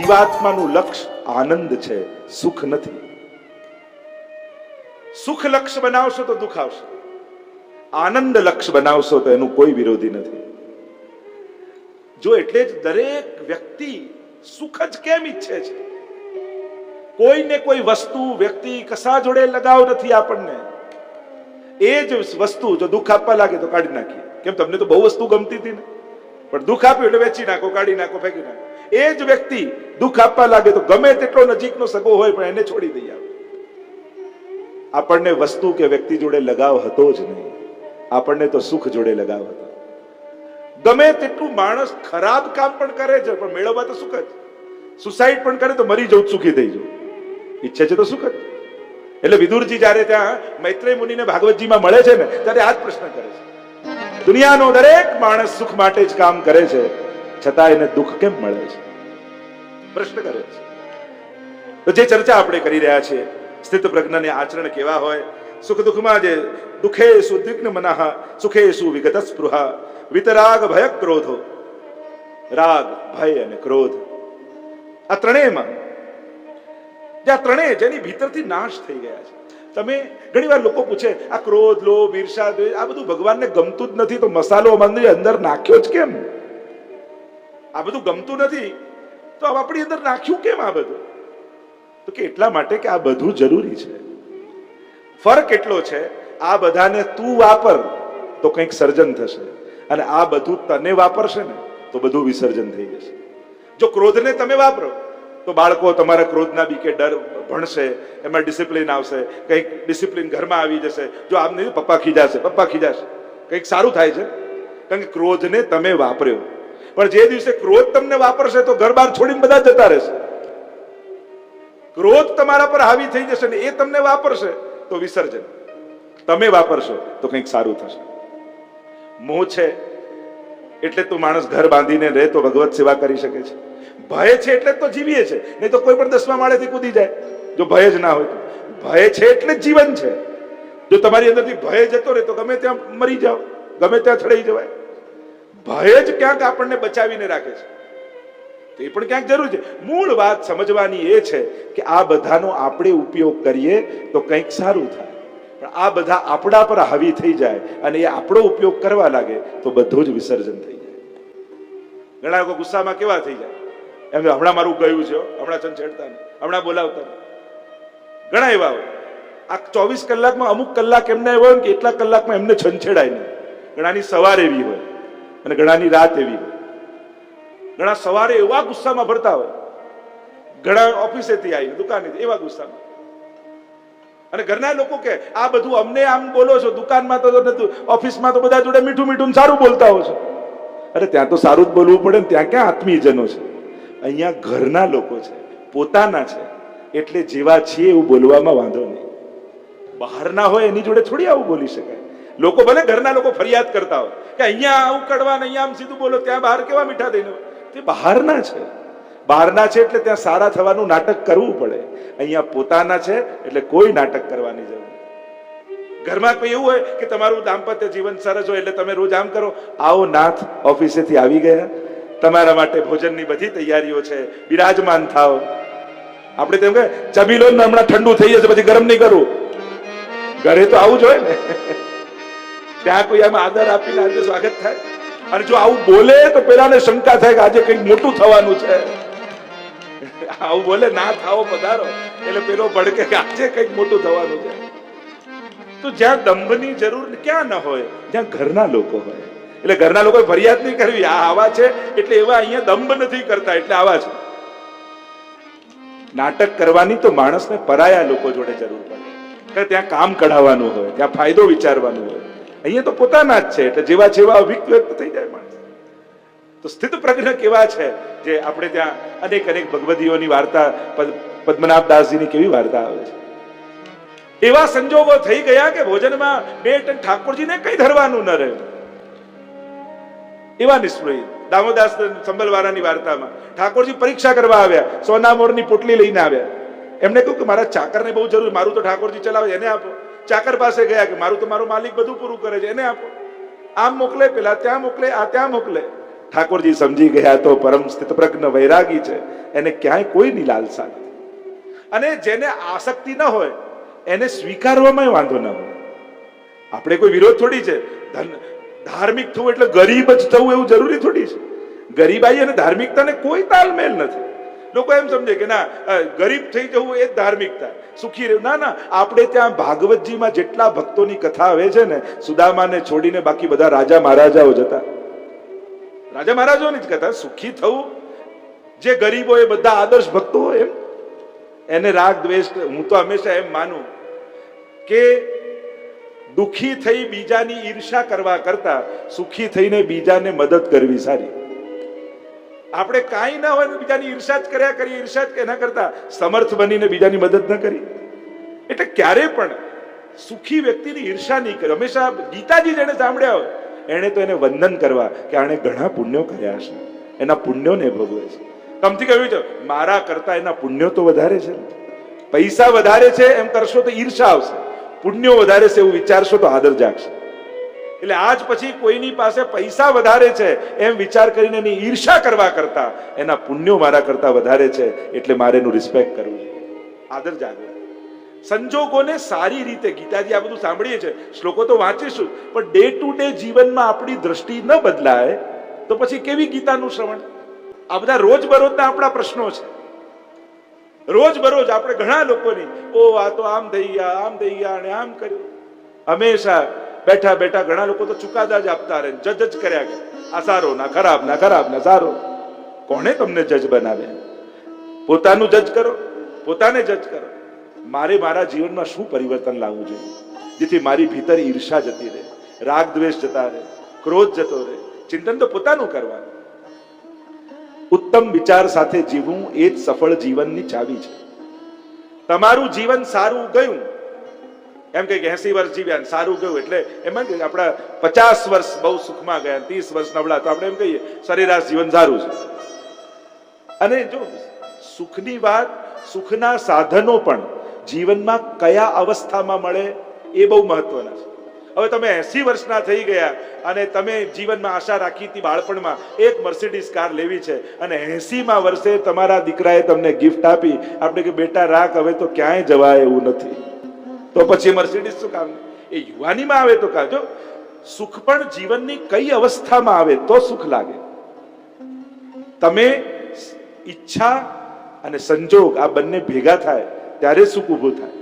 જીવાત્માનું લક્ષ્ય આનંદ છે, સુખ નથી. સુખ લક્ષ્ય બનાવશો તો દુઃખ આવશે, આનંદ લક્ષ્ય બનાવશો તો એનું કોઈ વિરોધી નથી. જો એટલે જ દરેક વ્યક્તિ સુખ જ કેમ ઈચ્છે છે? કોઈને કોઈ વસ્તુ, વ્યક્તિ, કશા જોડે લગાવ નથી આપણને. એ જ વસ્તુ જો દુઃખ આપવા લાગે તો કાઢી નાખીએ. કેમ, તમને તો બહુ વસ્તુ ગમતી હતી ને, પણ દુઃખ આપ્યું એટલે વેચી નાખો, કાઢી નાખો, ફેંકી નાખો. એ જ વ્યક્તિ દુઃખ આપવા લાગે તો ગમે તેટલો નજીકનો સગો હોય પણ એને છોડી દઈએ. આપણને વસ્તુ કે વ્યક્તિ જોડે લગાવ હતો જ નહીં, આપણને તો સુખ જોડે લગાવ હતો. ગમે તેટલું માણસ ખરાબ કામ પણ કરે છે પણ મેળવવા તો સુખ જ. સુસાઇડ પણ કરે તો મરી જવું, સુખી થઈ જવું ઈચ્છે છે તો સુખ જ. એટલે વિદુરજી જયારે ત્યાં મૈત્રેય મુનિને ભાગવતજીમાં મળે છે ને ત્યારે આ જ પ્રશ્ન કરે છે. દુનિયાનો દરેક માણસ સુખ માટે જ કામ કરે છે, છતાં એને દુઃખ કેમ મળે છે? પ્રશ્ન કરે છે. તો જે ચર્ચા આપણે કરી રહ્યા છીએ, સ્થિત પ્રજ્ઞાને આચરણ કેવા હોય, સુખ દુઃખમાં જે દુઃખેષુ ઉદ્વિગ્ન મનઃ સુખેષુ વિગત સ્પૃહા વિતરાગ ભય ક્રોધો. રાગ, ભય અને ક્રોધ, આ ત્રણેયમાં જે આ ત્રણેય જેની ભીતરથી નાશ થઈ ગયા છે. તમે ઘણી વાર લોકો પૂછે આ ક્રોધ, લોભ, ઈર્ષા, દ્વેષ આ બધું ભગવાનને ગમતું જ નથી તો મસાલો અંદર નાખ્યો જ કેમ? આ બધું ગમતું નથી તો આપણી અંદર નાખ્યું કેમ આ બધું? તો કે એટલા માટે કે આ બધું જરૂરી છે. ફરક એટલો છે, આ બધાને તું વાપર તો કંઈક સર્જન થશે, અને આ બધું તને વાપરશે ને તો બધું વિસર્જન થઈ જશે. જો ક્રોધને તમે વાપરો તો બાળકો તમારા ક્રોધના બીકે ડર ભણશે, એમાં ડિસિપ્લિન આવશે, કંઈક ડિસિપ્લિન ઘરમાં આવી જશે. જો આમ નહીં પપ્પા ખીજાશે, પપ્પા ખીજાશે, કંઈક સારું થાય છે. કારણ કે ક્રોધને તમે વાપર્યો. પણ જે દિવસે ક્રોધ તમને વાપરશે તો ઘર બહાર છોડીને બધા જતા રહેશે. ક્રોધ તમારા પર હાવી થઈ જશે ને એ તમને વાપરશે તો વિસર્જન. તમે વાપરશો તો કંઈક સારું થશે. મોહ છે એટલે તો માણસ ઘર બાંધીને રહે તો ભગવત સેવા કરી શકે છે. ભય છે એટલે તો જીવીએ છે, નહીં તો કોઈ પણ 10મા માળેથી કૂદી જાય. જો ભય જ ના હોય તો. ભય છે એટલે જ જીવન છે. જો તમારી અંદરથી ભય જતો રહે તો ગમે ત્યાં મરી જાઓ, ગમે ત્યાં છડાઈ જવાય. ભય જ ક્યાંક આપણને બચાવીને રાખે છે. તો એ પણ ક્યાંક જરૂર છે. મૂળ વાત સમજવાની એ છે કે આ બધાનો આપણે ઉપયોગ કરીએ તો કંઈક સારું થાય. પણ આ બધા આપણા પર હાવી થઈ જાય અને એ આપણો ઉપયોગ કરવા લાગે તો બધું જ વિસર્જન થઈ જાય. ઘણા લોકો ગુસ્સામાં કેવા થઈ જાય, એમ હમણાં મારું ગયું છે, હમણાં છંછેડતા નહીં, હમણાં બોલાવતા નહીં. ઘણા એવા હોય આ 24 કલાકમાં અમુક કલાક એમને એવા હોય કે એટલા કલાકમાં એમને છંછેડાય નહીં. ઘણાની સવાર એવી હોય અને ઘણાની રાત એવી હોય. ઘણા સવારે એવા ગુસ્સામાં ભરતા હોય, ઘણા ઓફિસેથી આવીને દુકાનેથી એવા ગુસ્સામાં. અને ઘરના લોકો કે આ બધું અમને આમ બોલો છો, દુકાનમાં તો નથી, ઓફિસમાં તો બધા જોડે મીઠું મીઠું સારું બોલતા હો છો. અરે ત્યાં તો સારું જ બોલવું પડે ને, ત્યાં ક્યાં આત્મીયજનો છે? અહીંયા ઘરના લોકો છે, પોતાના છે, એટલે જેવા છીએ એવું બોલવામાં વાંધો નહીં. બહારના હોય એની જોડે થોડી આવું બોલી શકાય. લોકો ભલે ઘરના લોકો ફરિયાદ કરતા હોય કે અહીંયા આવું કડવા, અહીંયા આમ સીધું બોલો, ત્યાં બહાર કેવા મીઠા થઈને. તે બહારના છે, બહારના છે એટલે ત્યાં સારા થવાનું નાટક કરવું પડે. અહીંયા પોતાના છે એટલે કોઈ નાટક કરવાની જરૂર નથી. ઘરમાં કોઈ એવું હોય કે તમારું દાંપત્ય જીવન સરસ હોય એટલે તમે રોજ આમ કરો, આવો નાથ ઓફિસેથી આવી ગયા, તમારા માટે ભોજનની બધી તૈયારીઓ છે, બિરાજમાન થાવ. આપણે તેમ કે જમી લો ને હમણાં ઠંડુ થઈ જશે પછી ગરમ નહીં કરવું. ઘરે તો આવું જ હોય ને. ત્યાં કોઈ આમ આદર આપીને આજે સ્વાગત થાય. અને જો આવું બોલે તો પેલાને શંકા થાય કે આજે કંઈક મોટું થવાનું છે. આવું બોલે ના થાઓ પધારો એટલે પેલો ભડકે કે આજે કંઈક મોટું થવાનું છે. તો જ્યાં દંભની જરૂર ક્યાં ન હોય, જ્યાં ઘરના લોકો હોય. એટલે ઘરના લોકોએ ફરિયાદ નહીં કરવી, આ આવા છે એટલે એવા અહીંયા દંભ નથી કરતા એટલે આવા છે. નાટક કરવાની તો માણસને પરાયા લોકો જોડે જરૂર પડે, કે ત્યાં કામ કઢાવવાનું હોય, ત્યાં ફાયદો વિચારવાનું હોય. અહીંયા તો પોતાના જ છે એટલે જેવા જેવા વ્યક્ત થઈ જાય માણસ. તો સ્થિત પ્રજ્ઞ કેવા છે, જે આપણે ત્યાં અનેક અનેક ભગવદીઓની વાર્તા, પદ્મનાભદાસજીની કેવી વાર્તા આવે છે. એવા સંજોગો થઈ ગયા કે ભોજનમાં 2 ટંક ઠાકોરજીને કઈ ધરવાનું ન રહ્યું. એવા નિષ્ફળ. દામોદાસ સંબલવાળાની વાર્તામાં ઠાકોરજી પરીક્ષા કરવા આવ્યા, સોના મોરની પોટલી લઈને આવ્યા. એમને કહ્યું કે મારા ચાકરને બહુ જરૂર, મારું તો ઠાકોરજી ચલાવે, એને આપો. ચાકર પાસે ગયા કે મારું તો મારો માલિક બધું પૂરું કરે છે, એને આપો. આમ મોકલે, પેલા ત્યાં મોકલે, આ ત્યાં મોકલે. ઠાકોરજી સમજી ગયા તો પરમ સ્થિત પ્રજ્ઞ વૈરાગી છે, એને ક્યાંય કોઈની લાલસા નથી. અને જેને આસક્તિ ન હોય એને સ્વીકારવામાં વાંધો ન હોય. આપણે કોઈ વિરોધ થોડી છે. ધાર્મિક થવું એટલે ગરીબ જ થવું એવું જરૂરી થોડી છે. ગરીબાઈ અને ધાર્મિકતાને કોઈ તાલમેલ નથી. લોકો એમ સમજે કે ના, ગરીબ થઈ જવું એ જ ધાર્મિકતા, સુખી રહેવું. ના ના, આપણે ત્યાં ભાગવતજીમાં જેટલા ભક્તોની કથા આવે છે ને, સુદામાને છોડીને બાકી બધા રાજા મહારાજાઓ જ હતા. રાજા મહારાજાઓની જ કથા. સુખી થવું, જે ગરીબો એ બધા આદર્શ ભક્તો હોય એમ, એને રાગ દ્વેષ. હું તો હંમેશા એમ માનું કે દુખી થઈ બીજાની ઈર્ષા કરવા કરતા સુખી થઈને બીજાને મદદ કરવી સારી. આપણે કાંઈ ના હોય બીજાની ઈર્ષા જ કર્યા કરીએ, ઈર્ષા જ એના કરતા સમર્થ બનીને બીજાની મદદ ન કરી. એટલે ક્યારે પણ સુખી વ્યક્તિની ઈર્ષા નહીં કરી. હંમેશા ગીતાજી જેને સાંભળ્યા હોય એને તો એને વંદન કરવા કે આણે ઘણા પુણ્યો કર્યા છે, એના પુણ્યોને ભોગવે છે. કમથી કહ્યું છે મારા કરતા એના પુણ્યો તો વધારે છે. પૈસા વધારે છે એમ કરશો તો ઈર્ષા આવશે, પુણ્યો વધારે છે એવું વિચારશો તો આદર જાગશે. એટલે આજ પછી કોઈની પાસે પૈસા વધારે છે એમ વિચાર કરીને એની ઈર્ષા કરવા કરતા એના પુણ્યો મારા કરતા વધારે છે એટલે મારે એનું રિસ્પેક્ટ કરવું, આદર જાગવું. સંજોગોને સારી રીતે, ગીતાજી આ બધું સાંભળીએ છીએ, શ્લોકો તો વાંચીશું, પણ ડે ટુ ડે જીવનમાં આપણી દ્રષ્ટિ ન બદલાય તો પછી કેવી ગીતાનું શ્રવણ? આ બધા રોજબરોજના આપણા પ્રશ્નો છે. રોજબરોજ આપણે ઘણા લોકોની આ તો આમ થઈ ગયા, આમ થઈ ગયા અને આમ કર્યું. હંમેશા બેઠા બેઠા ઘણા લોકો તો ચુકાદા જ આપતા રહે, જજ જ કર્યા કરે. આ સારો ના ખરાબ, ના ખરાબ ના સારો. કોણે તમને જજ બનાવ્યા? પોતાનું જજ કરો, પોતાને જજ કરો. મારે મારા જીવનમાં શું પરિવર્તન લાવવું જોઈએ જેથી મારી ભીતર ઈર્ષા જતી રહે, રાગ દ્વેષ જતા રહે, ક્રોધ જતો રહે. ચિંતન તો પોતાનું કરવાનું. ઉત્તમ વિચાર સાથે જીવવું એ જ સફળ જીવનની ચાવી છે. તમારું જીવન સારું ગયું, એમ કે 80 વર્ષ જીવ્યા સારું ગયું એટલે એમાં કે આપણા 50 વર્ષ બહુ સુખમાં ગયા, 30 વર્ષ નબળા, તો આપણે એમ કહીએ સરેરાશ જીવન સારું છે. અને જો સુખની વાત, સુખના સાધનો પણ જીવનમાં કયા અવસ્થામાં મળે એ બહુ મહત્વના છે. હવે તમે 80 વર્ષના થઈ ગયા અને તમે જીવનમાં આશા રાખી હતી બાળપણમાં એક મર્સિડીઝ કાર લેવી છે અને 80મા વર્ષે તમારા દીકરાએ તમને ગિફ્ટ આપી, આપણે કે બેટા રાખ, હવે તો ક્યાંય જવાય એવું નથી, તો પછી મર્સિડીઝ શું કામ? એ યુવાનીમાં આવે તો કાજો. સુખ પણ જીવનની કઈ અવસ્થામાં આવે તો સુખ લાગે. તમે ઈચ્છા અને સંજોગ આ બંને ભેગા થાય ત્યારે સુખ ઊભું થાય.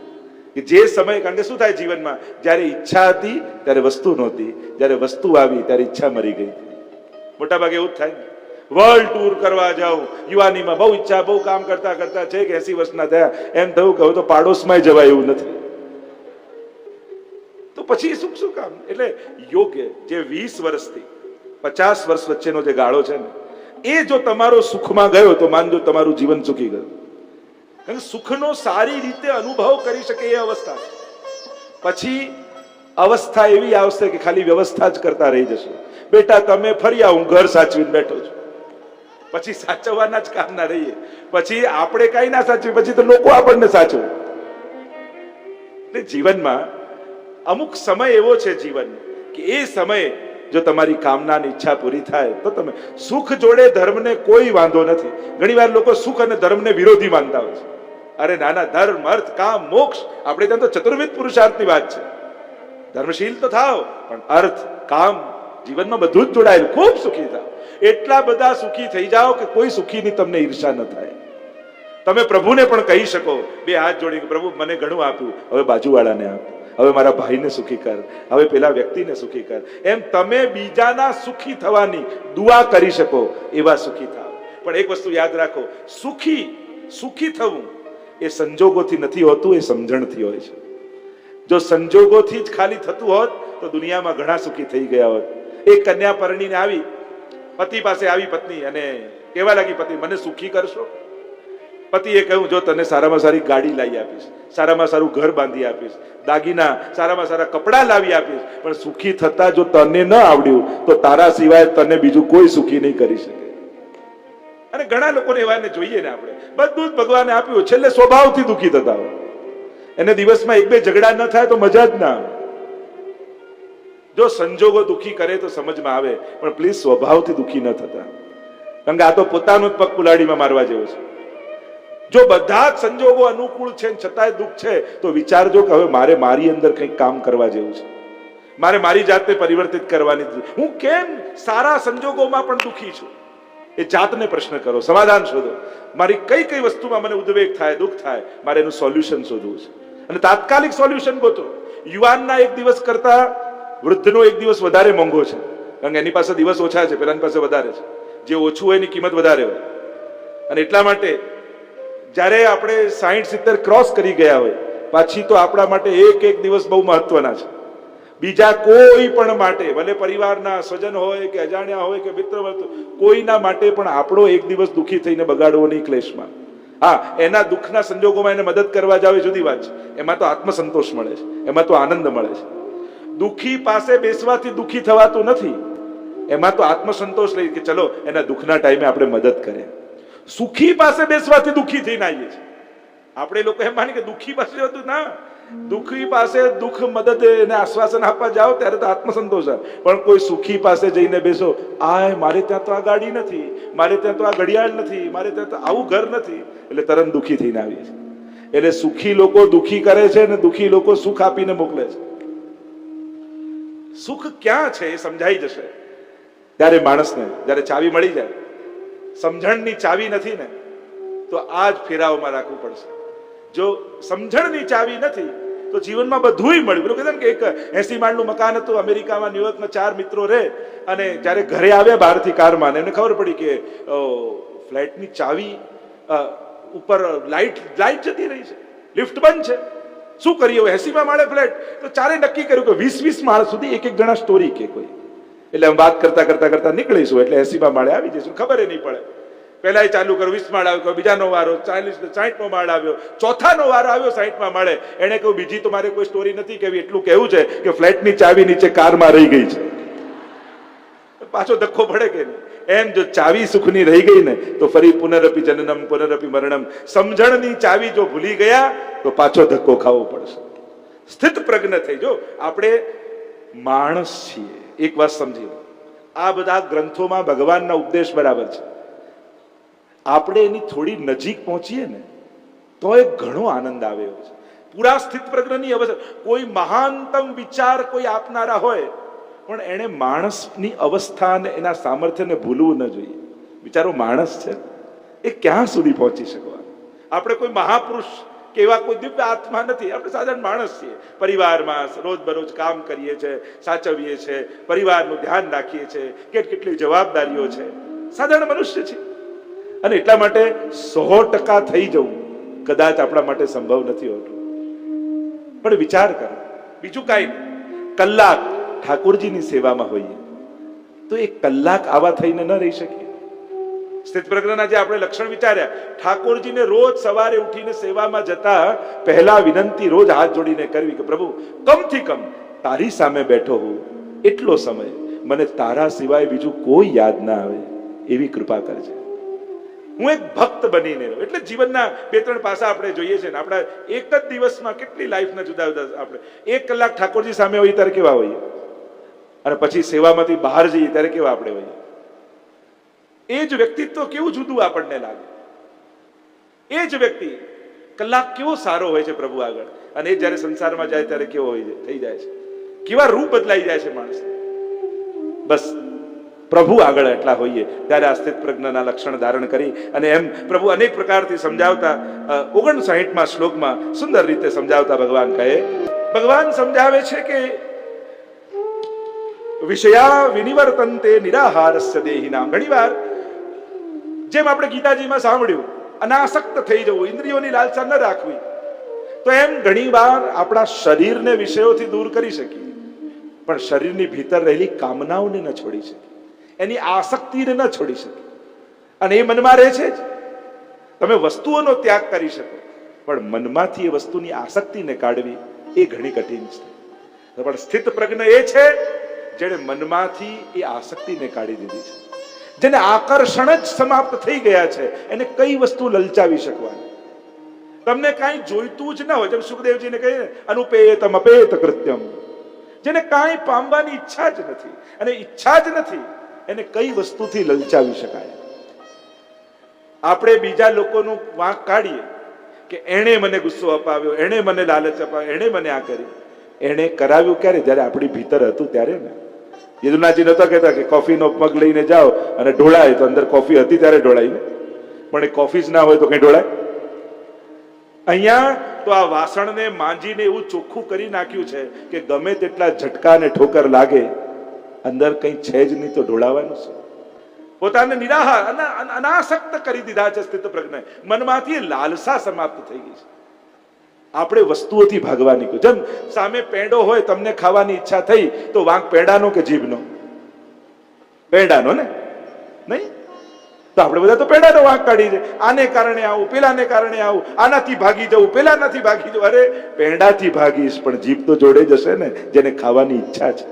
કે જે સમય, કારણ કે શું થાય જીવનમાં, જ્યારે ઈચ્છા હતી ત્યારે વસ્તુ નહોતી, જ્યારે વસ્તુ આવી ત્યારે ઈચ્છા મરી ગઈ. મોટા ભાગે એવું જ થાય. વર્લ્ડ ટૂર કરવા જાવ યુવાનીમાં, બહુ ઈચ્છા, બહુ કામ કરતા કરતા છે કે 80 વર્ષના થયા એમ થયું કે હવે તો પાડોશમાં જવાય એવું નથી, તો પછી સુખ શું કામ? એટલે યોગ્ય જે 20 વર્ષથી 50 વર્ષ વચ્ચેનો જે ગાળો છે ને, એ જો તમારો સુખમાં ગયો તો માનજો તમારું જીવન સુખી ગયું. કારણ કે સુખનો સારી રીતે અનુભવ કરી શકે એ અવસ્થા. પછી અવસ્થા એવી આવશે કે ખાલી વ્યવસ્થા જ કરતા રહી જશે. બેટા તમે ફરી આવું, ઘર સાચવીને બેઠો છું. પછી સાચવવાના જ કામ ના રહીએ. પછી આપણે કઈ ના સાચવીએ, પછી તો લોકો આપણને સાચવે. એટલે જીવનમાં અમુક સમય એવો છે જીવન કે એ સમયે જો તમારી કામનાની ઈચ્છા પૂરી થાય તો તમે સુખ જોડે ધર્મને કોઈ વાંધો નથી. ઘણીવાર લોકો સુખ અને ધર્મને વિરોધી માનતા હોય છે. અરે નાના, ધર્મ, અર્થ, કામ, મોક્ષ, આપણે ત્યાં તો ચતુર્વિધ પુરુષાર્થની વાત છે. ધર્મશીલ તો થાવ, પણ અર્થ, કામ, જીવનમાં બધું જ જોડાયેલું. ખૂબ સુખી થાવ. એટલા બધા સુખી થઈ જાઓ કે કોઈ સુખીની તમને ઈર્ષા ન થાય. તમે પ્રભુને પણ કહી શકો, બે હાથ જોડી, પ્રભુ મને ઘણું આપ્યું, હવે બાજુવાળાને આપ, હવે મારા ભાઈને સુખી કર, હવે પેલા વ્યક્તિને સુખી કર. એમ તમે બીજાના સુખી થવાની દુઆ કરી શકો એવા સુખી થાવ. પણ એક વસ્તુ યાદ રાખો, સુખી થવું એ સંજોગોથી નથી હોતું, એ સમજણથી હોય છે. જો સંજોગોથી જ ખાલી થતું હોત તો દુનિયામાં ઘણા સુખી થઈ ગયા હોત. એક કન્યા પરણીને આવી, પતિ પાસે આવી પત્ની અને કહેવા લાગી, પતિ મને સુખી કરશો? પતિએ કહ્યું, જો તને સારામાં સારી ગાડી લાવી આપીશ, સારામાં સારું ઘર બાંધી આપીશ, દાગીના, સારામાં સારા કપડા લાવી આપીશ, પણ સુખી થતા જો તને ન આવડ્યું તો તારા સિવાય તને બીજું કોઈ સુખી નહીં કરી શકે. અને ઘણા લોકોને એવાને જોઈએ ને, આપણે બધું જ ભગવાને આપ્યું, છેલ્લે સ્વભાવથી દુઃખી થતા હોય. એને દિવસમાં 1-2 ઝઘડા ન થાય તો મજા જ ના આવે. જો સંજોગો દુઃખી કરે તો સમજમાં આવે, પણ પ્લીઝ સ્વભાવથી દુઃખી ન થતા, કારણ કે આ તો પોતાનો જ પગ કુલાડીમાં મારવા જેવો છે. જો બધા જ સંજોગો અનુકૂળ છે છતાંય દુઃખ છે તો વિચારજો કે હવે મારે મારી અંદર કંઈક કામ કરવા જેવું છે, મારે મારી જાતને પરિવર્તિત કરવાની. હું કેમ સારા સંજોગોમાં પણ દુઃખી છું? એ જાતને પ્રશ્ન કરો, સમાધાન શોધો. મારી કઈ કઈ વસ્તુમાં મને ઉદ્વેગ થાય, દુઃખ થાય, મારે એનું સોલ્યુશન શોધવું છે અને તાત્કાલિક સોલ્યુશન ગોતો. યુવાનના એક દિવસ કરતા વૃદ્ધનો એક દિવસ વધારે મોંઘો છે, કારણ કે એની પાસે દિવસ ઓછા છે, પેલાની પાસે વધારે છે. જે ઓછું હોય એની કિંમત વધારે હોય. અને એટલા માટે જ્યારે આપણે 60-70 ક્રોસ કરી ગયા હોય પાછી તો આપણા માટે એક એક દિવસ બહુ મહત્વના છે. બીજા કોઈ પણ માટે, ભલે પરિવારના સ્વજન હોય કે અજાણ્યા હોય કે મિત્ર હોય, કોઈના માટે પણ આપણો એક દિવસ દુઃખી થઈને બગાડવો નહીં ક્લેશમાં. હા, એના દુઃખના સંજોગોમાં એને મદદ કરવા જાવ એ જુદી વાત છે. એમાં તો આત્મસંતોષ મળે છે, એમાં તો આનંદ મળે છે. દુઃખી પાસે બેસવાથી દુઃખી થવાતું નથી, એમાં તો આત્મસંતોષ લઈ કે ચલો એના દુઃખના ટાઈમે આપણે મદદ કરીએ. સુખી પાસે બેસવાથી દુઃખી થઈને આવીએ છીએ આપણે. લોકો એમ માને કે દુઃખી પાસે હતું ના, દુઃખી પાસે દુઃખ મદદ એને આશ્વાસન આપવા જાઓ ત્યારે તો આત્મસંતોષ આવે, પણ કોઈ સુખી પાસે જઈને બેસો, આ મારે ત્યાં તો આ ગાડી નથી, મારે ત્યાં તો આ ઘડિયાળ નથી, મારે ત્યાં તો આવું ઘર નથી, એટલે તરત દુઃખી થઈને આવીએ છીએ. એટલે સુખી લોકો દુઃખી કરે છે અને દુઃખી લોકો સુખ આપીને મોકલે છે. સુખ ક્યાં છે એ સમજાઈ જશે ત્યારે માણસને, જ્યારે ચાવી મળી જાય. સમજણની ચાવી નથી ને તો આ જ ફેરાવમાં રાખવું પડશે. જો સમજણની ચાવી નથી તો જીવનમાં બધુંય મળ્યું. પેલું કહેતા ને કે એક 80 માળનું મકાન હતું અમેરિકામાં, ન્યુયોર્કમાં, 4 મિત્રો રહે અને જ્યારે ઘરે આવ્યા બહારથી કારમાં, એમને ખબર પડી કે ફ્લેટની ચાવી ઉપર લાઈટ જતી રહી છે, લિફ્ટ બંધ છે. શું કરીએ? 80માં માળે ફ્લેટ, તો ચારે નક્કી કર્યું કે 20-20 માળ સુધી એક એક જણા સ્ટોરી કે કોઈ, એટલે અમે વાત કરતા કરતા કરતા નીકળીશું એટલે 80માં માળે આવી જઈશું, ખબર નહીં પડે. પહેલા એ ચાલુ કર્યું, 20 માળ આવ્યો, બીજાનો વારો 40-60નો માળ આવ્યો, ચોથાનો વારો આવ્યો 60માં માળે. એને કહ્યું બીજી તો મારે કોઈ સ્ટોરી નથી કહેવી, એટલું કહેવું છે કે ફ્લેટની ચાવી નીચે કારમાં રહી ગઈ છે. પાછો ધક્કો પડે કે નહીં? એમ જો ચાવી સુખની રહી ગઈ ને તો ફરી પુનરપી જનનમ પુનરપી મરણમ. સમજણની ચાવી જો ભૂલી ગયા તો પાછો ધક્કો ખાવો પડશે. સ્થિત પ્રજ્ઞ થઈ. જો આપણે માણસ છીએ, એક વાત સમજી લો, આ બધા ગ્રંથોમાં ભગવાનના ઉપદેશ બરાબર છે. આપણે એની થોડી નજીક પહોંચીએ ને તો એ ઘણો આનંદ આવે એવો છે. પૂરા સ્થિત પ્રજ્ઞની અવસ્થા. કોઈ મહાનતમ વિચાર કોઈ આપનારા હોય પણ એને માણસની અવસ્થા અને એના સામર્થ્યને ભૂલવું ન જોઈએ. બિચારો માણસ છે, એ ક્યાં સુધી પહોંચી શકવા? આપણે કોઈ મહાપુરુષ કે એવા કોઈ દિવ્ય આત્મા નથી, આપણે સાધારણ માણસ છીએ. પરિવારમાં રોજબરોજ કામ કરીએ છીએ, સાચવીએ છીએ, પરિવારનું ધ્યાન રાખીએ છીએ, કેટલી જવાબદારીઓ છે, સાધારણ મનુષ્ય છે. અને એટલા માટે 100% થઈ જવું કદાચ આપણા માટે સંભવ નથી હોતું. પણ વિચાર કરો, બીજું કાંઈ નહીં, કલાક ઠાકોરજીની સેવામાં હોઈએ તો એક કલાક આવા થઈને ન રહી શકીએ? સ્થિત પ્રજ્ઞના જે આપણે લક્ષણ વિચાર્યા, ઠાકોરજીને રોજ સવારે ઉઠીને સેવામાં જતા પહેલા વિનંતી રોજ હાથ જોડીને કરવી કે પ્રભુ કમથી કમ તારી સામે બેઠો હું એટલો સમય મને તારા સિવાય બીજું કોઈ યાદ ના આવે એવી કૃપા કરજે. હું એક ભક્ત બનીને રહું. એટલે જીવનના 2-3 પાસા આપણે જોઈએ છે ને. આપણા એક જ દિવસમાં કેટલી લાઈફના જુદા જુદા, આપણે 1 કલાક ઠાકોરજી સામે હોઈએ ત્યારે કેવા હોઈએ, અને પછી સેવામાંથી બહાર જઈએ ત્યારે કેવા આપણે હોઈએ. એ જ વ્યક્તિત્વ કેવું જુદું આપણને લાગે. એ જ વ્યક્તિ કલાક કેવો સારો હોય છે પ્રભુ આગળ, અને એ જયારે સંસારમાં જાય ત્યારે કેવો થઈ જાય છે, કેવા રૂપ બદલાઈ જાય છે માણસ. બસ પ્રભુ આગળ એટલા હોઈએ ત્યારે આ સ્થિત પ્રજ્ઞના લક્ષણ ધારણ કરી અને એમ પ્રભુ અનેક પ્રકારથી સમજાવતા 59માં શ્લોકમાં સુંદર રીતે સમજાવતા ભગવાન કહે, ભગવાન સમજાવે છે કે વિષયા વિનિવર્તન્તે નિરાહારસ્ય દેહિનામ. ઘણીવાર જેમ આપણે ગીતાજીમાં સાંભળ્યું, અનાસક્ત થઈ જવું, ઇન્દ્રિયોની લાલસા ન રાખવી, તો એમ ઘણીવાર આપણા શરીરને વિષયોથી દૂર કરી શકીએ પણ શરીરની ભીતર રહેલી કામનાઓને ન છોડી શકીએ, એની આસક્તિને ન છોડી શકીએ. અને એ મનમાં રહે છે જ. તમે વસ્તુઓનો ત્યાગ કરી શકો પણ મનમાંથી એ વસ્તુની આસક્તિને કાઢવી એ ઘણી કઠિન છે. પણ સ્થિત પ્રજ્ઞ એ છે જેણે મનમાંથી એ આસક્તિને કાઢી દીધી છે, જેને આકર્ષણ જ સમાપ્ત થઈ ગયા છે. એને કઈ વસ્તુ લલચાવી શકવાની? તમને કાંઈ જોઈતું જ ન હોય, જેમ સુખદેવજીને કહીએ અનુપેતમ અપેત કૃત્યમ, જેને કાંઈ પામવાની ઈચ્છા જ નથી, અને ઈચ્છા જ નથી, એને કઈ વસ્તુથી લલચાવી શકાય? આપણે બીજા લોકોનું વાંક કાઢીએ કે એણે મને ગુસ્સો અપાવ્યો, એણે મને લાલચ અપાવ્યો, એણે મને આ કર્યું. એણે કરાવ્યું ક્યારે? જ્યારે આપણી ભીતર હતું ત્યારે ને. યદુનાથજી નહોતા કહેતા કે કોફીનો મગ લઈને જાઓ અને ઢોળાય, તો અંદર કોફી હતી ત્યારે ઢોળાય ને, પણ એ કોફી જ ના હોય તો કઈ ઢોળાય? અહીંયા તો આ વાસણને માંજીને એવું ચોખ્ખું કરી નાખ્યું છે કે ગમે તેટલા ઝટકા અને ઠોકર લાગે, અંદર કઈ છે જ નહીં તો ઢોળાવાનું છે. પોતાને નિરાહાર અનાસક્ત કરી દીધા છે સ્થિત પ્રજ્ઞ. મનમાંથી લાલસા સમાપ્ત થઈ ગઈ છે. આપણે વસ્તુઓથી ભાગવા નીકળ્યું. જેમ સામે પેંડો હોય, તમને ખાવાની ઈચ્છા થઈ તો વાંક પેંડાનો કે જીભનો? પેંડાનો ને, નહીં? તો આપણે બધા તો પેંડાનો વાંક કાઢી છે. આને કારણે આવું, પેલાને કારણે આવું, આનાથી ભાગી જવું, પેલાનાથી ભાગી જવું. અરે પેંડાથી ભાગીશ પણ જીભ તો જોડે જશે ને, જેને ખાવાની ઈચ્છા છે.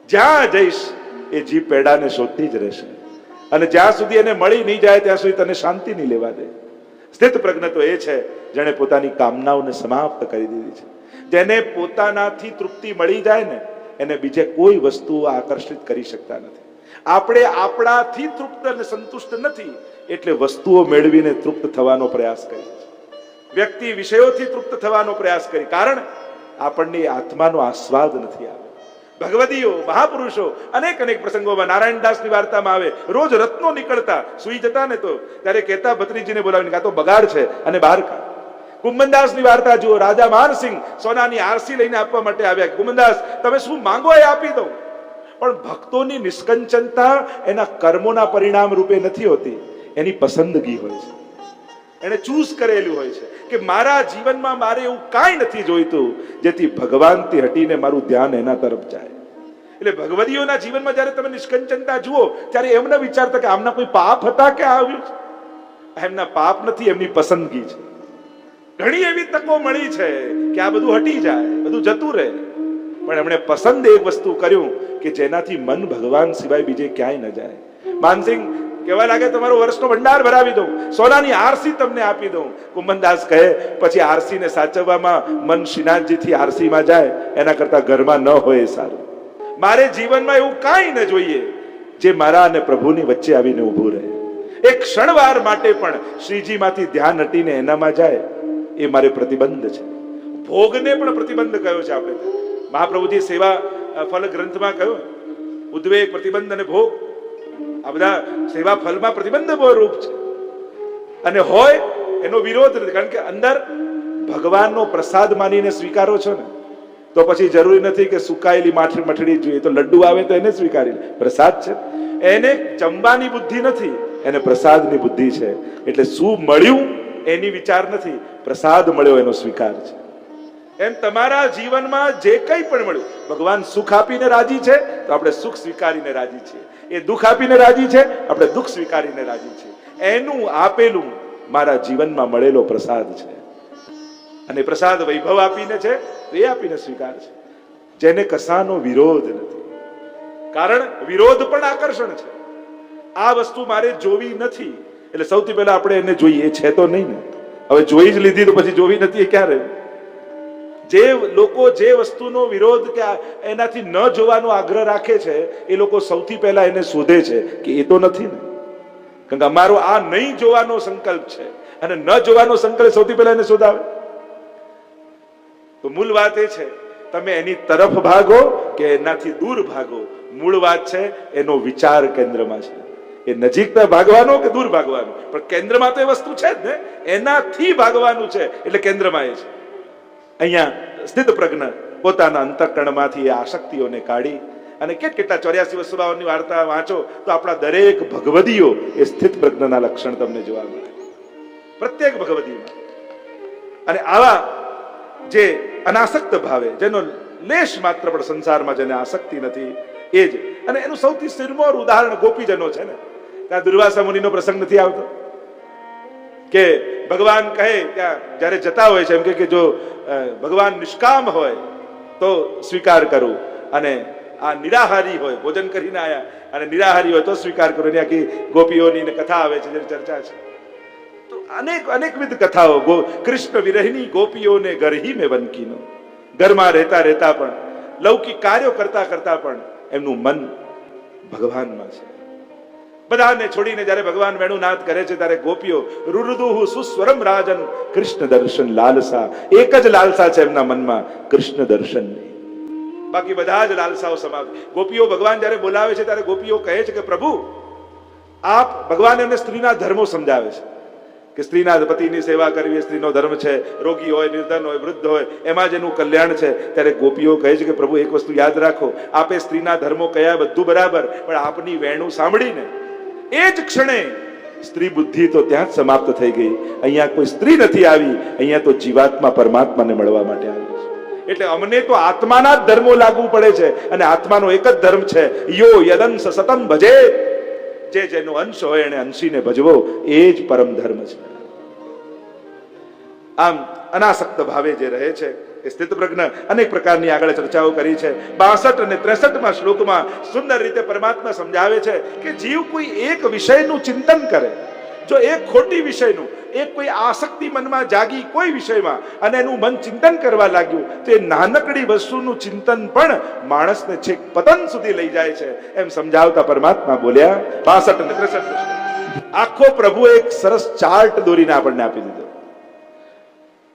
જ્યાં જઈશ એ જીભ પેંડાને શોધતી જ રહેશે, અને જ્યાં સુધી એને મળી નહીં જાય ત્યાં સુધી તને શાંતિ નહીં લેવા દે. સ્થિત પ્રજ્ઞ તો એ છે જેણે પોતાની કામનાઓને સમાપ્ત કરી દીધી છે. જેને પોતાનાથી તૃપ્તિ મળી જાય ને, એને બીજે કોઈ વસ્તુ આકર્ષિત કરી શકતા નથી. આપણે આપણાથી તૃપ્ત અને સંતુષ્ટ નથી, એટલે વસ્તુઓ મેળવીને તૃપ્ત થવાનો પ્રયાસ કરીએ છીએ. વ્યક્તિ વિષયોથી તૃપ્ત થવાનો પ્રયાસ કરી, કારણ આપણને આત્માનો આસ્વાદ નથી આવે. ભગવદીઓ, મહાપુરુષો અનેક અનેક પ્રસંગોમાં, નારાયણદાસની વાર્તામાં આવે, રોજ રત્નો નીકળતા, સુઈ જતા ને તો ત્યારે કહેતા ભત્રીજીને બોલાવીને, કાં તો બગાડ છે અને બહાર કાઢ. કુંભનદાસની વાર્તા જુઓ, રાજા માનસિંહ સોનાની આરસી લઈને આપવા માટે આવ્યા. કુંભનદાસ, તમે શું માંગો એ આપી દઉં. પણ ભક્તોની નિષ્કંચનતા એના કર્મોના પરિણામ રૂપે નથી હોતી, એની પસંદગી હોય છે. એને ચૂઝ કરેલું હોય છે કે મારા જીવનમાં મારે એવું કાંઈ નથી જોઈતું જેથી ભગવાનથી હટીને મારું ધ્યાન એના તરફ જાય. એટલે ભગવદીઓના જીવનમાં જ્યારે તમે નિષ્કંચનતા જુઓ ત્યારે એમ ન વિચારતા કે આમના કોઈ પાપ હતા કે આવ્યું છે. એમના પાપ નથી, એમની પસંદગી છે. ઘણી એવી તકો મળી છે કે આ બધું હટી જાય, બધું જતું રહે, પણ એમણે પસંદ એક વસ્તુ કર્યું કે જેનાથી મન ભગવાન સિવાય બીજે ક્યાંય ન જાય. માનસિંહ કહેવા લાગે, તમારો વર્ષનો ભંડાર ભરાવી દઉં, સોનાની આરસી તમને આપી દઉં. કુંભનદાસ કહે, પછી આરસીને સાચવવામાં મન શ્રીનાથજીથી આરસીમાં જાય એના કરતા ઘરમાં ન હોય એ સારું. મારે જીવનમાં એવું કાંઈ ન જોઈએ જે મારા અને પ્રભુની વચ્ચે આવીને ઊભું રહે. એક ક્ષણવાર માટે પણ શ્રીજીમાંથી ધ્યાન હટીને એનામાં જાય એ મારે પ્રતિબંધ છે. ભોગને પણ પ્રતિબંધ કયો છે આપણે. મહાપ્રભુજી સેવા ફલ ગ્રંથમાં કહ્યું, ઉદ્વેગ, પ્રતિબંધ અને ભોગ, આ બધા સેવા ફલમાં પ્રતિબંધ રૂપ છે. અને હોય એનો વિરોધ નથી, કારણ કે અંદર ભગવાનનો પ્રસાદ માનીને સ્વીકારો છો ને, તો પછી જરૂરી નથી કે સુકાયેલી મઠડી જોઈએ, તો લડ્ડુ આવે તો એને સ્વીકારી લે. પ્રસાદ છે, એને જમવાની બુદ્ધિ નથી, એને પ્રસાદની બુદ્ધિ છે. એટલે શું મળ્યું એની વિચાર નથી, પ્રસાદ મળ્યો એનો સ્વીકાર છે. એમ તમારા જીવનમાં જે કંઈ પણ મળ્યું, ભગવાન સુખ આપીને રાજી છે તો આપણે સુખ સ્વીકારીને રાજી છીએ. એ દુઃખ આપીને રાજી છે, આપણે દુઃખ સ્વીકારીને રાજી છીએ. એનું આપેલું મારા જીવનમાં મળેલો પ્રસાદ છે, અને પ્રસાદ વૈભવ આપીને છે તો એ આપીને સ્વીકાર છે, જેને કશાનો વિરોધ નથી. કારણ વિરોધ પણ આકર્ષણ છે. આ વસ્તુ મારે જોવી નથી, એટલે સૌથી પહેલા આપણે એને જોઈએ, છે તો નહીં ને. હવે જોઈ જ લીધી તો પછી જોવી નથી એ ક્યારે? જે લોકો જે વસ્તુનો વિરોધ કે એનાથી ન જોવાનો આગ્રહ રાખે છે, એ લોકો સૌથી પહેલા એને શોધે છે કે એ તો નથી ને. કારણ કે અમારો આ નહીં જોવાનો સંકલ્પ છે, અને ન જોવાનો સંકલ્પ સૌથી પહેલા એને શોધાવે. તો મૂળ વાત એ છે, તમે એની તરફ ભાગો કે એનાથી દૂર ભાગો, મૂળ વાત છે એનો વિચાર કેન્દ્રમાં છે. એ નજીકતા ભાગવાનો કે દૂર ભાગવાનો, પણ કેન્દ્રમાં તો એ વસ્તુ છે જ ને, એનાથી ભાગવાનું છે, એટલે કેન્દ્રમાં એ છે. અહીંયા સ્થિત પ્રજ્ઞ પોતાના અંતઃકરણમાંથી એ આસક્તિઓને કાઢી, અને કેટલા 84 વસ્તુઓની વાર્તા વાંચો તો આપણા દરેક ભગવદીઓ એ સ્થિત પ્રજ્ઞના લક્ષણ તમને જોવા મળે, પ્રત્યેક ભગવદીમાં. અને આવા જે અનાસક્ત ભાવે, જેનો લેશ માત્ર પણ સંસારમાં જેને આસક્તિ નથી, એ જ. અને એનું સૌથી સિરમોર ઉદાહરણ ગોપીજનો છે ને. ત્યાં દુર્વાસા મુનિનો પ્રસંગ નથી આવતો કે ભગવાન કહે ત્યાં જયારે જતા હોય છે એમ કે જો ભગવાન નિષ્કામ હોય તો સ્વીકાર કરું, અને આ નિરાહારી હોય, ભોજન કરીને આયા અને નિરાહારી હોય તો સ્વીકાર કરું. એની આખી ગોપીઓની કથા આવે છે, જેની ચર્ચા છે. તો અનેકવિધ કથાઓ, કૃષ્ણ વિરહિની ગોપીઓને ગરહી મેં વનકીનો, ઘરમાં રહેતા રહેતા પણ લૌકિક કાર્યો કરતા કરતા પણ એમનું મન ભગવાનમાં છે. બધાને છોડીને જ્યારે ભગવાન વેણુનાદ કરે છે ત્યારે ગોપીઓ રુરુદુહુ સુસ્વરમ રાજન કૃષ્ણ દર્શન લાલસા, એક જ લાલસા છે એમના મનમાં, કૃષ્ણ દર્શનની. બાકી બધા જ લાલસાઓ સમાપ્ત. ગોપીઓ ભગવાન જ્યારે બોલાવે છે ત્યારે ગોપીઓ કહે છે કે પ્રભુ આપ, ભગવાન એમને સ્ત્રીના ધર્મો સમજાવે છે કે સ્ત્રીના પતિની સેવા કરવી એ સ્ત્રીનો ધર્મ છે, રોગી હોય, નિર્ધન હોય, વૃદ્ધ હોય, એમાં જ એનું કલ્યાણ છે. ત્યારે ગોપીઓ કહે છે કે પ્રભુ એક વસ્તુ યાદ રાખો, આપે સ્ત્રીના ધર્મો કયા બધું બરાબર, પણ આપની વેણું સાંભળીને એ જ ક્ષણે સ્ત્રી બુદ્ધિ તો ત્યાં જ સમાપ્ત થઈ ગઈ. અહીંયા કોઈ સ્ત્રી નથી આવી, અહીંયા તો જીવાત્મા પરમાત્માને મળવા માટે આવી છે. એટલે અમને તો આત્માના જ ધર્મો લાગુ પડે છે, અને આત્માનો એક જ ધર્મ છે, યો યદંશ સતમ ભજે, જે જેનો અંશ હોય એને અંશીને ભજવો, એ જ પરમ ધર્મ છે. આમ અનાસક્ત ભાવે જે રહે છે એ સ્થિત પ્રજ્ઞ અનેક પ્રકારની આગળ ચર્ચાઓ કરી છે. 62 અને 63માં શ્લોકમાં સુંદર રીતે પરમાત્મા સમજાવે છે કે જીવ કોઈ એક વિષયનું ચિંતન કરે, જો એક ખોટી વિષયનું, એક કોઈ આસક્તિ મનમાં જાગી કોઈ વિષયમાં અને એનું મન ચિંતન કરવા લાગ્યું, તો એ નાનકડી વસ્તુનું ચિંતન પણ માણસને છેક પતન સુધી લઈ જાય છે, એમ સમજાવતા પરમાત્મા બોલ્યા. 62 અને 63 આખો પ્રભુએ એક સરસ ચાર્ટ દોરીને આપણને આપી દીધો.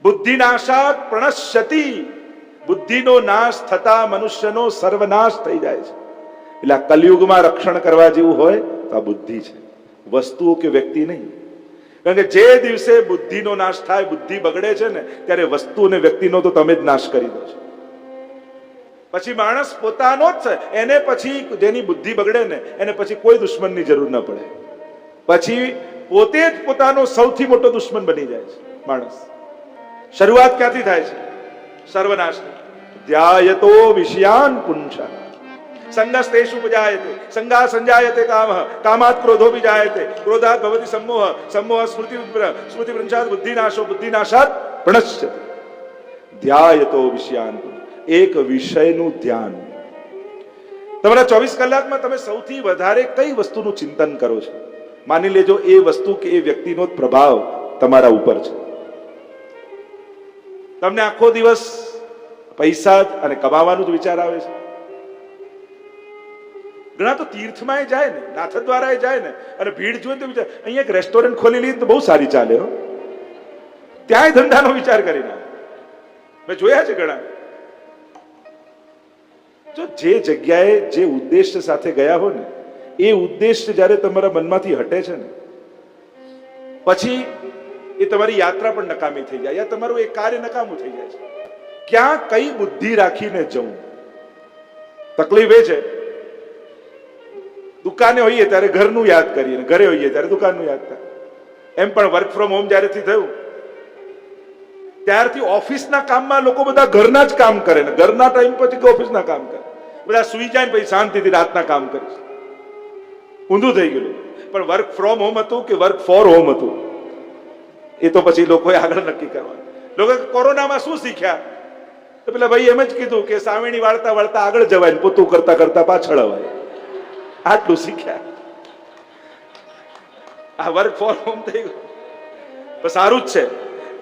બુદ્ધિનાશાત પ્રણશ્યતિ, બુદ્ધિનો નાશ થતા મનુષ્યનો સર્વનાશ થઈ જાય છે. એટલે આ કલયુગમાં રક્ષણ કરવા જેવું હોય તો આ બુદ્ધિ છે, વસ્તુઓ કે વ્યક્તિ નહીં. કારણ કે જે દિવસે બુદ્ધિનો નાશ થાય, બુદ્ધિ બગડે છે ને, ત્યારે વસ્તુ અને વ્યક્તિનો તો તમે જ નાશ કરી દો છો. પછી માણસ પોતાનો જ છે, એને પછી જેની બુદ્ધિ બગડે ને એને પછી કોઈ દુશ્મનની જરૂર ન પડે. પછી પોતે જ પોતાનો સૌથી મોટો દુશ્મન બની જાય છે માણસ. શરૂઆત ક્યાંથી થાય છે? સર્વનાશની. ધ્યાયતો વિષયાન પુંસા સંગસ્તેષુ ઉપજાયતે, સંગા સંજાયતે કામઃ, કામાત ક્રોધો વિજાયતે, ક્રોધાત ભવતિ सम्मोह, सम्मोह સ્મૃતિ સ્મૃતિ ભ્રંશાત બુદ્ધિનાશો, બુદ્ધિનાશાત પ્રણશ્યતિ. ધ્યાયતો વિષયાન, એક વિષયનું ધ્યાન. તમારા 24 કલાકમાં તમે સૌથી વધારે કઈ વસ્તુનું ચિંતન કરો છો? માની લેજો એ વસ્તુ કે એ વ્યક્તિનો પ્રભાવ તમારા ઉપર છે. તમને આખો દિવસ પૈસા અને કમાવાનું જ વિચાર આવે છે. ઘણા તો તીર્થમાં જાય ને, નાથદ્વારા જાય ને, અને ભીડ જોઈએ તો વિચાર અહીંયા એક રેસ્ટોરન્ટ ખોલી લઈએ તો બહુ સારી ચાલે હો, ત્યાંય ધંધાનો વિચાર કરી નાખે. મેં જોયા છે ઘણા. જો જે જગ્યાએ જે ઉદ્દેશ્ય સાથે ગયા હો ને, એ ઉદ્દેશ્ય જ્યારે તમારા મનમાંથી હટે છે ને, પછી એ તમારી યાત્રા પણ નકામી થઈ જાય, યા તમારું એ કાર્ય નકામું થઈ જાય છે. ક્યાં કઈ બુદ્ધિ રાખીને જવું? તકલીફ એ છે, દુકાને હોઈએ ત્યારે ઘરનું યાદ કરીએ, ઘરે હોઈએ ત્યારે દુકાનનું યાદ થાય. એમ પણ વર્ક ફ્રોમ હોમ જ્યારેથી થયું ત્યારથી ઓફિસના કામમાં લોકો બધા ઘરના જ કામ કરે ને, ઘરના ટાઈમ પછી ઓફિસના કામ કરે. બધા સુઈ જાય ને પછી શાંતિથી રાતના કામ કરીશ. ઊંધું થઈ ગયું. પણ વર્ક ફ્રોમ હોમ હતું કે વર્ક ફોર હોમ હતું એ તો પછી લોકોએ આગળ નક્કી કરવાનું. લોકો કોરોનામાં શું શીખ્યા? તો પેલા ભાઈ એમ જ કીધું કે સામેણી વાળતા વાળતા આગળ જવાય ને પોતું કરતા કરતા પાછળ અવાય. આટલું શીખ્યા. આ વર્ક ફોર હોમ થઈ ગયું. પણ સારું જ છે,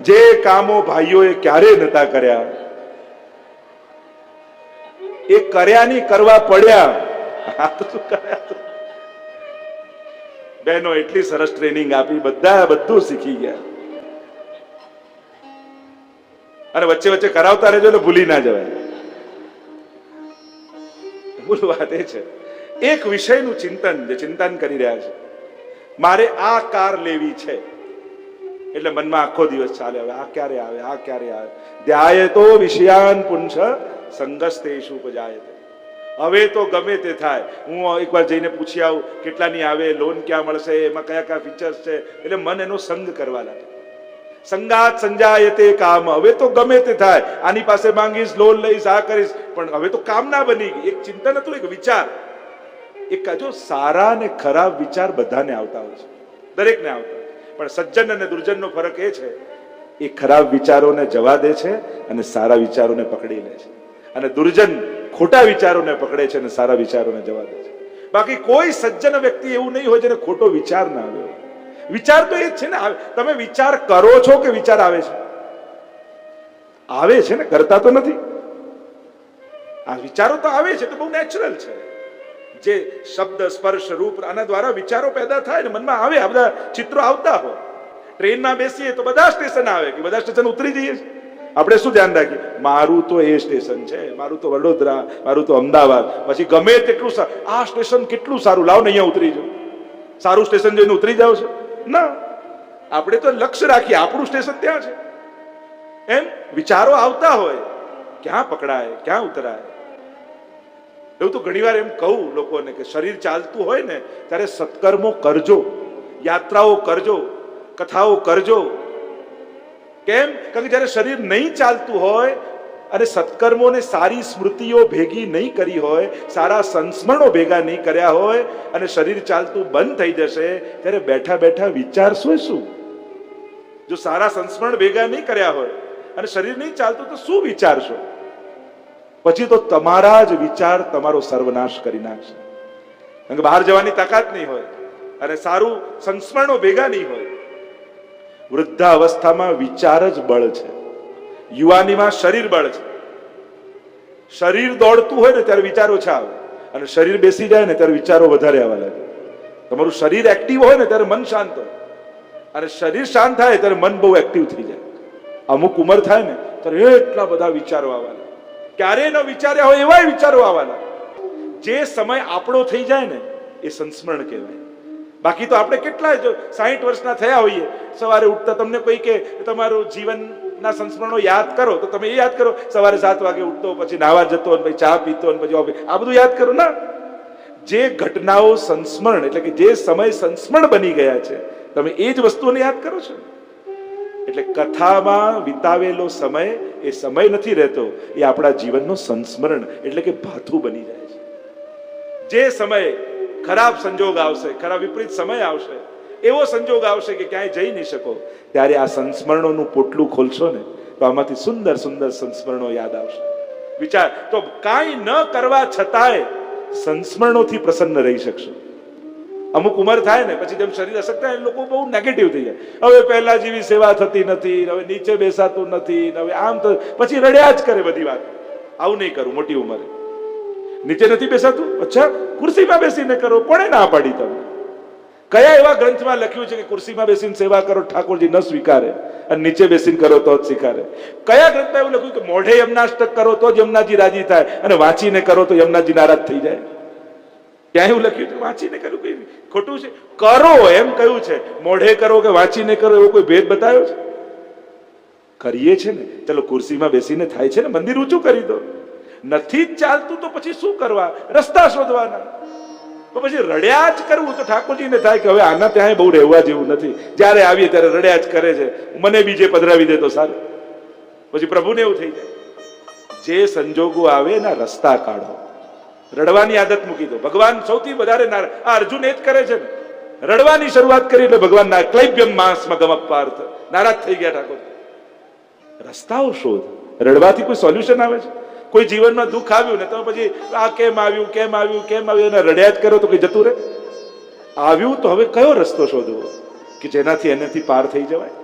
જે કામો ભાઈઓએ ક્યારે નતા કર્યા એ કર્યા નહીં, કરવા પડ્યા. આ તો શું કર્યા? બહેનો એટલી સરસ ટ્રેનિંગ આપી, બધા બધું શીખી ગયા. અને વચ્ચે વચ્ચે કરાવતા રહેજો એટલે ભૂલી ના જવાય. મૂળ વાત એ છે, એક વિષયનું ચિંતન, જે ચિંતન કરી રહ્યા છે, મારે આ કાર લેવી છે એટલે મનમાં આખો દિવસ ચાલે, હવે આ ક્યારે આવે, આ ક્યારે આવે. ધ્યાયતો વિષયાન પુંસ સંગસ્તેષુ ઉપજાયતે. હવે તો ગમે તે થાય, હું એકવાર જઈને પૂછી આવું કેટલાની આવે, લોન ક્યાં મળશે, એમાં કયા કયા ફીચર્સ છે, એટલે મન એનો સંગ કરવા લાગે. સંગાત સંજાયતે કામ. હવે તો ગમે તે થાય, આની પાસે માંગીશ, લોન લઈશ, આ કરીશ, પણ હવે તો કામ ના બની ગઈ. એક ચિંતન હતું, એક વિચાર. એક જો સારા ને ખરાબ વિચાર બધાને આવતા હોય છે, દરેકને આવતા, પણ સજ્જન અને દુર્જનનો ફરક એ છે, એ ખરાબ વિચારોને જવા દે છે અને સારા વિચારોને પકડી લે છે, અને દુર્જન ખોટા વિચારોને પકડે છે અને સારા વિચારોને જવા દે છે. બાકી કોઈ સજ્જન વ્યક્તિ એવું નહીં હોય જેને ખોટો વિચાર ના આવ્યો. વિચાર તો એ જ છે ને. તમે વિચાર કરો છો કે વિચાર આવે છે? આવે છે ને, કરતા તો નથી. આ વિચારો તો આવે છે તો બહુ નેચરલ છે. જે શબ્દ સ્પર્શ રૂપ આના દ્વારા વિચારો પેદા થાય ને મનમાં આવે, આ બધા ચિત્રો આવતા હોય. ટ્રેનમાં બેસીએ તો બધા સ્ટેશન આવે કે બધા સ્ટેશન ઉતરી જઈએ છીએ. આપણે શું ધ્યાન રાખીએ, મારું તો એ સ્ટેશન છે, મારું તો વડોદરા, મારું તો અમદાવાદ, પછી ગમે તેટલું આ સ્ટેશન કેટલું સારું, લાવ ને અહીંયા ઉતરી જાવ. સારું સ્ટેશન જોઈને ઉતરી જાવ છો ના, આપણે તો લક્ષ્ય રાખીએ આપણું સ્ટેશન ત્યાં છે. એમ વિચારો આવતા હોય, ક્યાં પકડાય ક્યાં ઉતરાય. એવું તો ઘણીવાર એમ કહું લોકોને કે શરીર ચાલતું હોય ને ત્યારે સત્કર્મો કરજો, યાત્રાઓ કરજો, કથાઓ કરજો. કેમ? કારણ કે જયારે શરીર નહીં ચાલતું હોય અને સત્કર્મોને સારી સ્મૃતિઓ ભેગી નહીં કરી હોય, સારા સંસ્મરણો ભેગા નહીં કર્યા હોય અને શરીર ચાલતું બંધ થઈ જશે ત્યારે બેઠા બેઠા વિચારશો શું? જો સારા સંસ્મરણ ભેગા નહીં કર્યા હોય અને શરીર નહીં ચાલતું તો શું વિચારશો? પછી તો તમારા જ વિચાર તમારો સર્વનાશ કરી નાખશે. કારણ કે બહાર જવાની તાકાત નહીં હોય અને સારું સંસ્મરણો ભેગા નહીં હોય. વૃદ્ધાવસ્થામાં વિચાર જ બળ છે, યુવાનીમાં શરીર બળ છે. શરીર દોડતું હોય ને ત્યારે વિચારો ઓછા આવે અને શરીર બેસી જાય ને ત્યારે વિચારો વધારે આવવા લાગે. તમારું શરીર એક્ટિવ હોય ને ત્યારે મન શાંત હોય અને શરીર શાંત થાય ત્યારે મન બહુ એક્ટિવ થઈ જાય. અમુક ઉંમર થાય ને ત્યારે એટલા બધા વિચારો આવવા લાગે, ક્યારેય ન વિચાર્યા હોય એવા વિચારો આવવા લાગે. જે સમય આપણો થઈ જાય ને એ સંસ્મરણ કહેવાય. બાકી તો આપણે કેટલા 60 વર્ષના થયા હોઈએ, સવારે ઉઠતા તમને કોઈ કે તમારું જીવનના સંસ્મરણો યાદ કરો તો તમે એ યાદ કરો, સવારે 7 વાગે ઉઠતો, પછી નાહવા જતો, પછી ચા પીતો, પછી ઓફિસ, આ બધું યાદ કરો ના. જે ઘટનાઓ સંસ્મરણ એટલે કે જે સમય સંસ્મરણ બની ગયા છે તમે એ જ વસ્તુઓને યાદ કરો છો. એટલે કથામાં વિતાવેલો સમય એ સમય નથી રહેતો, એ આપણા જીવનનો સંસ્મરણ એટલે કે ભાથું બની જાય છે. જે સમયે ખરાબ સંજોગ આવશે, ખરાબ વિપરીત સમય આવશે, એવો સંજોગ આવશે કે ક્યાંય જઈ નહીં શકો, ત્યારે આ સંસ્મરણોનું પોટલું ખોલશો ને તો આમાંથી સુંદર સુંદર સંસ્મરણો યાદ આવશે. વિચાર તો કાંઈ ન કરવા છતાંય સંસ્મરણોથી પ્રસન્ન રહી શકશો. અમુક ઉંમર થાય ને પછી જેમ શરીર અશક્ત થાય લોકો બહુ નેગેટિવ થઈ જાય. હવે પહેલા જેવી સેવા થતી નથી, હવે નીચે બેસાતું નથી, હવે આમ તો પછી રડ્યા જ કરે બધી વાત. આવું નહીં કરું, મોટી ઉંમરે નીચે નથી બેસાતું, અચ્છા ખુરશીમાં બેસીને કરો. કોણે ના પાડી તમને? કયા એવા ગ્રંથમાં લખ્યું છે કે ખુરશીમાં બેસીને સેવા કરો ઠાકોરજી ન સ્વીકારે અને નીચે બેસીને કરો તો જ સ્વીકારે? કયા ગ્રંથમાં એવું લખ્યું કે મોઢે યમનાષ્ટક કરો તો જ યમનાજી રાજી થાય અને વાંચીને કરો તો યમનાજી નારાજ થઈ જાય? ક્યાં એવું લખ્યું છે? વાંચીને કરવું કઈ ખોટું છે? કરો એમ કહ્યું છે. મોઢે કરો કે વાંચીને કરો એવો કોઈ ભેદ બતાવ્યો છે? કરીએ છે ને, ચલો ખુરશીમાં બેસીને થાય છે ને, મંદિર ઊંચું કરી દો. નથી જ ચાલતું તો પછી શું કરવા? રસ્તા શોધવાના. તો પછી રડ્યા જ કરવું તો ઠાકોરજીને થાય કે હવે આના ત્યાં બહુ રહેવા જેવું નથી, જ્યારે આવીએ ત્યારે રડ્યા જ કરે છે, મને બીજે પધરાવી દે તો સારું. પછી પ્રભુને એવું થઈ જાય. જે સંજોગો આવે એના રસ્તા કાઢો, રડવાની આદત મૂકી દો. ભગવાન સૌથી વધારે આ અર્જુન એ જ કરે છે ને, રડવાની શરૂઆત કરી એટલે ભગવાન ના ક્લૈબ્યમ માસમાં ગમક પાર્થ નારાજ થઈ ગયા ઠાકોર. રસ્તાઓ શોધ. રડવાથી કોઈ સોલ્યુશન આવે છે? કોઈ જીવનમાં દુઃખ આવ્યું ને તો પછી આ કેમ આવ્યું કેમ આવ્યું કેમ આવ્યું અને રડ્યા જ કરો તો કઈ જતું રહે? આવ્યું તો હવે કયો રસ્તો શોધવો કે જેનાથી એનાથી પાર થઈ જવાય?